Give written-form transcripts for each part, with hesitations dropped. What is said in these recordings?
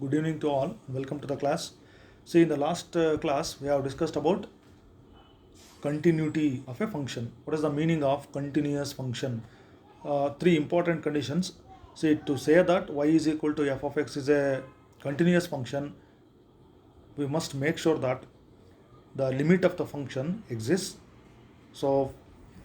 Good evening to all. Welcome to the class. See, in the last class, we have discussed about continuity of a function. What is the meaning of continuous function? Three important conditions. See, to say that y is equal to f of x is a continuous function, we must make sure that the limit of the function exists. So,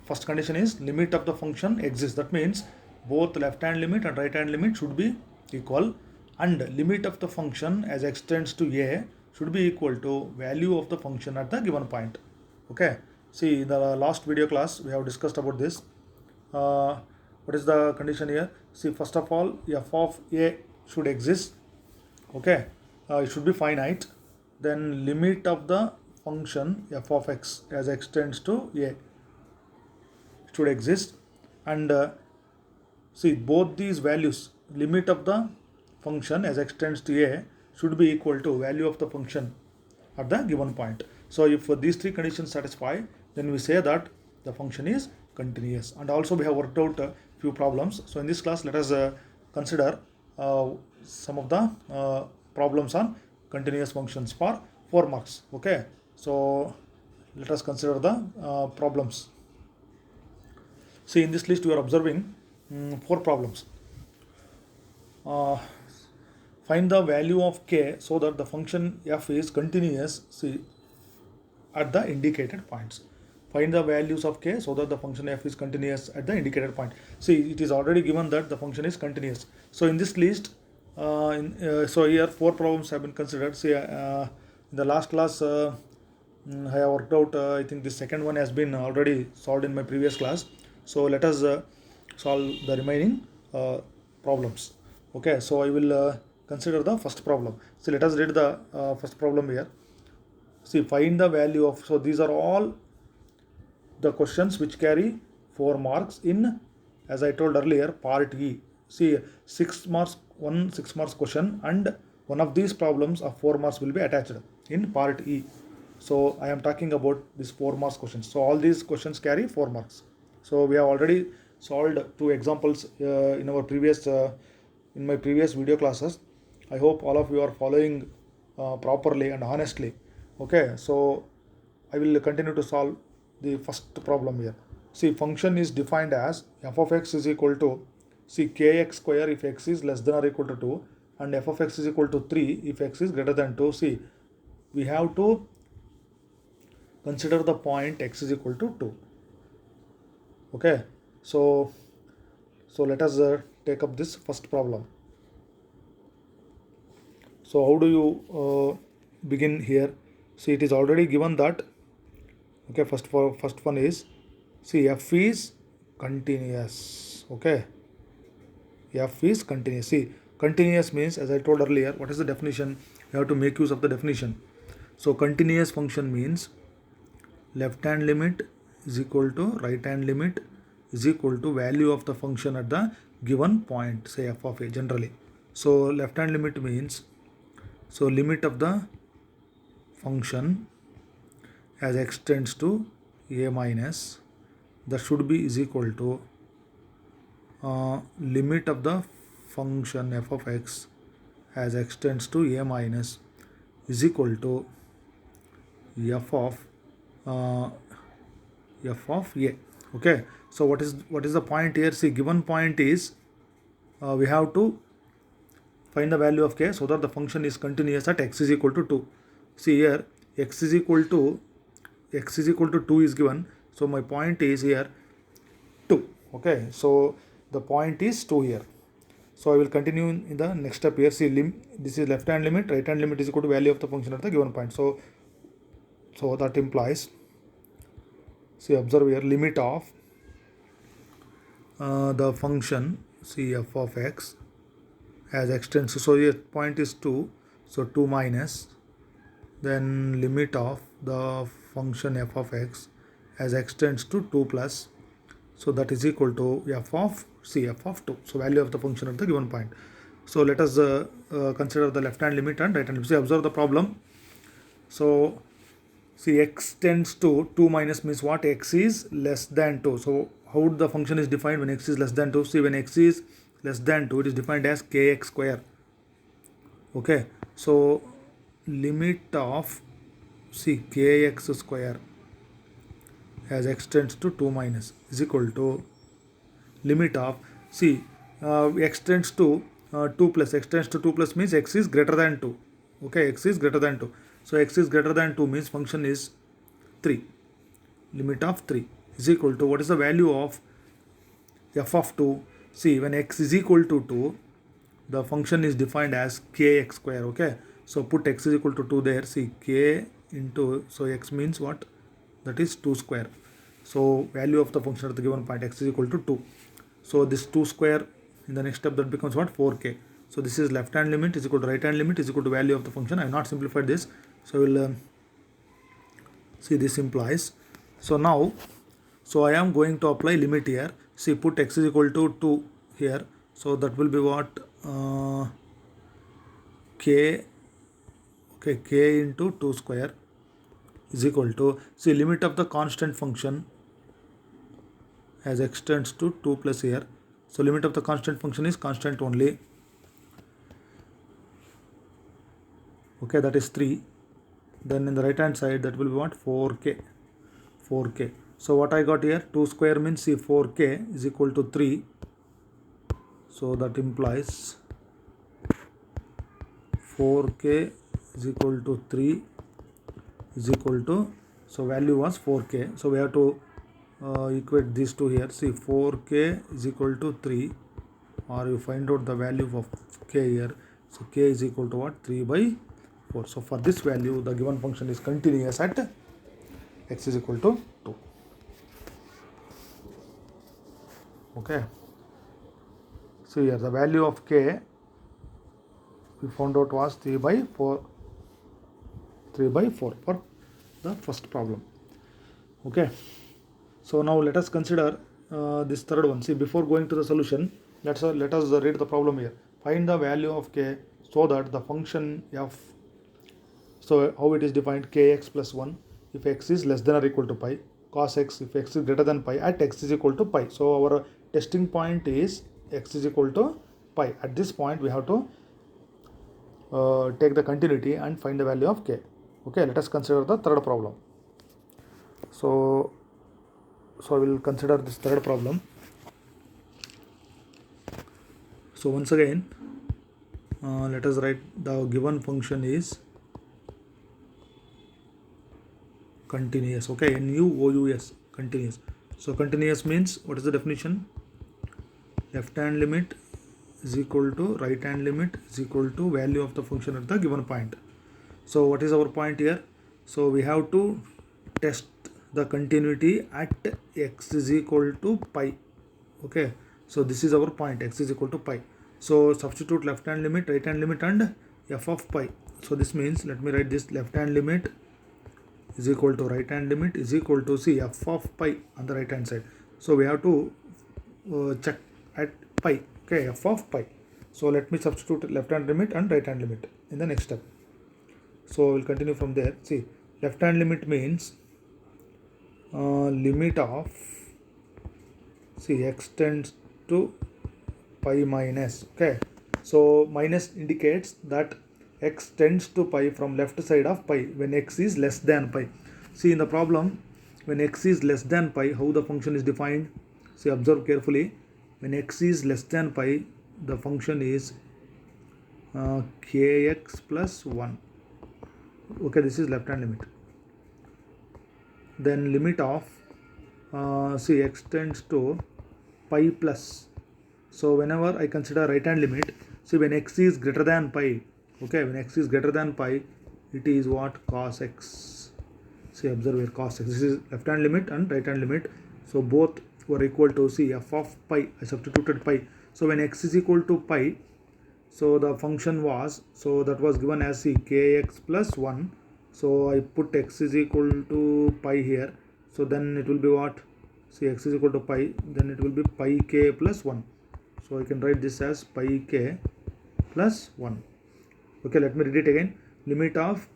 first condition is limit of the function exists. That means both left hand limit and right hand limit should be equal, and limit of the function as extends to a should be equal to value of the function at the given point. Okay. See, in the last video class we have discussed about this. What is the condition here? See, first of all, f of a should exist. Okay. It should be finite. Then limit of the function f of x as extends to a should exist, and see, both these values, limit of the function as extends to a should be equal to value of the function at the given point. So if these three conditions satisfy, then we say that the function is continuous. And also we have worked out a few problems. So in this class, let us consider some of the problems on continuous functions for 4 marks. Okay, so let us consider the problems. See, in this list we are observing 4 problems. Find the value of k so that the function f is continuous. See, at the indicated points. Find the values of k so that the function f is continuous at the indicated point. See, it is already given that the function is continuous. So in this list, so here 4 problems have been considered. See, in the last class, I have worked out. I think the second one has been already solved in my previous class. So let us solve the remaining problems. Okay, so I will consider the first problem. So let us read the first problem here. See, find the value of, so these are all the questions which carry 4 marks in, as I told earlier, part E. See, 6 marks, 6 marks question, and one of these problems of 4 marks will be attached in part E. So I am talking about these 4 marks questions. So all these questions carry 4 marks. So we have already solved 2 examples in our previous in my previous video classes. I hope all of you are following properly and honestly. Okay, so I will continue to solve the first problem here. See, function is defined as f of x is equal to, see, kx square if x is less than or equal to 2, and f of x is equal to 3 if x is greater than 2. See, we have to consider the point x is equal to 2. Okay, so let us take up this first problem. So how do you begin here? See, it is already given that, okay, first one is, see, f is continuous. Okay, f is continuous. See, continuous means, as I told earlier, what is the definition? You have to make use of the definition. So continuous function means left hand limit is equal to right hand limit is equal to value of the function at the given point, say f of a generally. So left hand limit means, so limit of the function as extends to a minus, that should be is equal to limit of the function f of x as extends to a minus is equal to f of a. Okay, so what is the point here? See, given point is we have to find the value of k so that the function is continuous at x is equal to 2. See, here x is equal to 2 is given, so my point is here 2. Okay, so the point is 2 here. So I will continue in the next step here. See, this is left hand limit, right hand limit is equal to value of the function at the given point. So that implies, see, observe here, limit of the function, see, f of x as extends, so here point is 2, so 2 minus, then limit of the function f of x as extends to 2 plus, so that is equal to f of, see, f of 2, so value of the function at the given point. So let us consider the left hand limit and right hand limit. See, observe the problem. So see, x tends to 2 minus means what? X is less than 2. So how the function is defined when x is less than 2? See, when x is less than 2, it is defined as kx square. Okay, so limit of see kx square as x tends to 2 minus is equal to limit of see x tends to 2 plus, x tends to 2 plus means x is greater than 2. Okay, x is greater than 2. So x is greater than 2 means function is 3. Limit of 3 is equal to what is the value of f of 2. See, when x is equal to 2, the function is defined as kx square. Okay, so put x is equal to 2 there. See, k into, so x means what? That is 2 square. So value of the function at the given point x is equal to 2. So this 2 square in the next step, that becomes what? 4k. So this is left hand limit is equal to right hand limit is equal to value of the function. I have not simplified this, so we'll see this implies. So now, so I am going to apply limit here. See, put x is equal to 2 here. So that will be what? K, okay, k into 2 square is equal to, see, limit of the constant function as x tends to 2 plus here. So limit of the constant function is constant only. Okay, that is 3. Then in the right hand side, that will be what? 4k. 4k. So what I got here? 2 square means, see, 4k is equal to 3. So that implies 4k is equal to 3 is equal to, so value was 4k. So we have to equate these two here. See, 4k is equal to 3, or you find out the value of k here. So k is equal to what? 3 by 4. So for this value, the given function is continuous at x is equal to 2. Okay. So here the value of k we found out was 3 by 4. 3 by 4 for the first problem. Okay. So now let us consider this third one. See, before going to the solution, let us read the problem here. Find the value of k so that the function f, so how it is defined, kx plus 1 if x is less than or equal to pi, cos x if x is greater than pi at x is equal to pi. So our testing point is x is equal to pi. At this point we have to take the continuity and find the value of k. Okay, let us consider the third problem. So I will consider this third problem. So once again, let us write the given function is continuous. Okay, NUOUS, continuous. So continuous means, what is the definition? Left hand limit is equal to right hand limit is equal to value of the function at the given point. So what is our point here? So we have to test the continuity at x is equal to pi. Okay, so this is our point, x is equal to pi. So substitute left hand limit, right hand limit and f of pi. So this means, let me write this, left hand limit is equal to right hand limit is equal to, see, f of pi on the right hand side. So we have to check at pi. Okay, f of pi. So let me substitute left hand limit and right hand limit in the next step. So we'll continue from there. See, left hand limit means limit of, see, x tends to pi minus. Okay, so minus indicates that x tends to pi from left side of pi when x is less than pi. See, in the problem, when x is less than pi, how the function is defined? See, observe carefully. When x is less than pi, the function is kx plus 1. Okay, this is left hand limit. Then limit of see, x tends to pi plus. So whenever I consider right hand limit, see, when x is greater than pi, okay, when x is greater than pi, it is what? Cos x. See, observe here, cos x. This is left hand limit and right hand limit. So both were equal to, see, f of pi. I substituted pi. So when x is equal to pi, so the function was, so that was given as, see, kx plus 1. So I put x is equal to pi here. So then it will be what? See, x is equal to pi, then it will be pi k plus 1. So I can write this as pi k plus 1. Okay, let me read it again. Limit of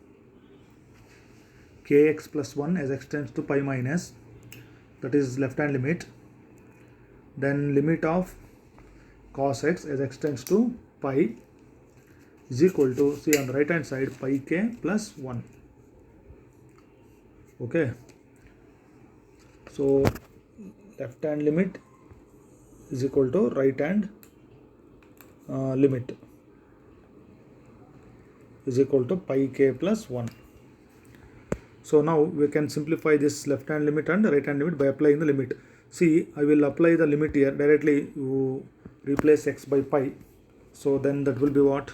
kx plus 1 as x tends to pi minus, that is left hand limit. Then limit of cos x as x tends to pi is equal to, see on the right hand side, pi k plus 1. Okay, so left hand limit is equal to right hand limit is equal to pi k plus 1. So now we can simplify this left hand limit and right hand limit by applying the limit. See, I will apply the limit here directly. You replace x by pi, so then that will be what?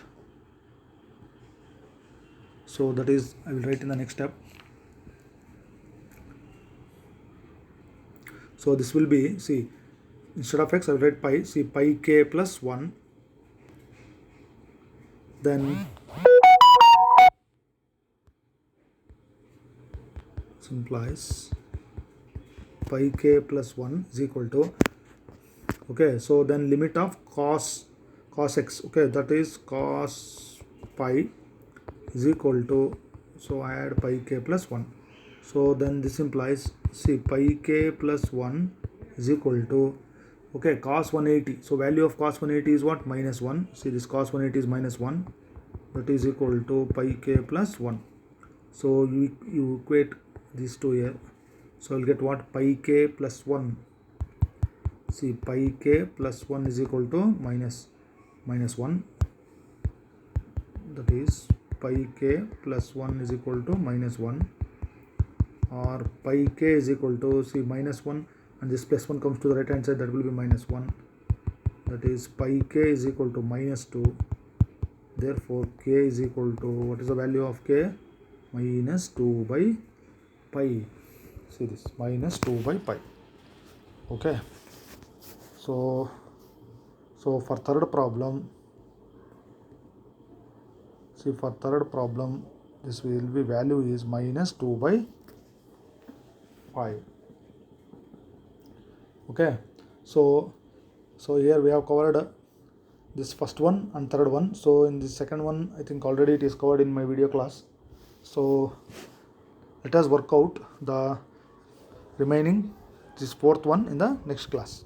So that is, I will write in the next step. So this will be, see, instead of x I will write pi. See, pi k plus 1, then implies pi k plus 1 is equal to, okay, so then limit of cos x, okay, that is cos pi is equal to, so I add pi k plus 1. So then this implies, see, pi k plus 1 is equal to, okay, cos 180. So value of cos 180 is what? Minus 1. See, this cos 180 is minus 1. That is equal to pi k plus 1. So you equate these two here. So I'll get what? Pi k plus 1. See, pi k plus 1 is equal to minus 1. That is pi k plus 1 is equal to minus 1. Or pi k is equal to, see, minus 1, and this plus 1 comes to the right hand side, that will be minus 1. That is pi k is equal to minus 2. Therefore k is equal to, what is the value of k? Minus 2 by pi. See this, minus 2 by pi. Okay, so for third problem, see, for third problem this will be, value is minus 2 by 5. Okay, so here we have covered this first one and third one. So in the second one, I think already it is covered in my video class. So let us work out the remaining, this fourth one, in the next class.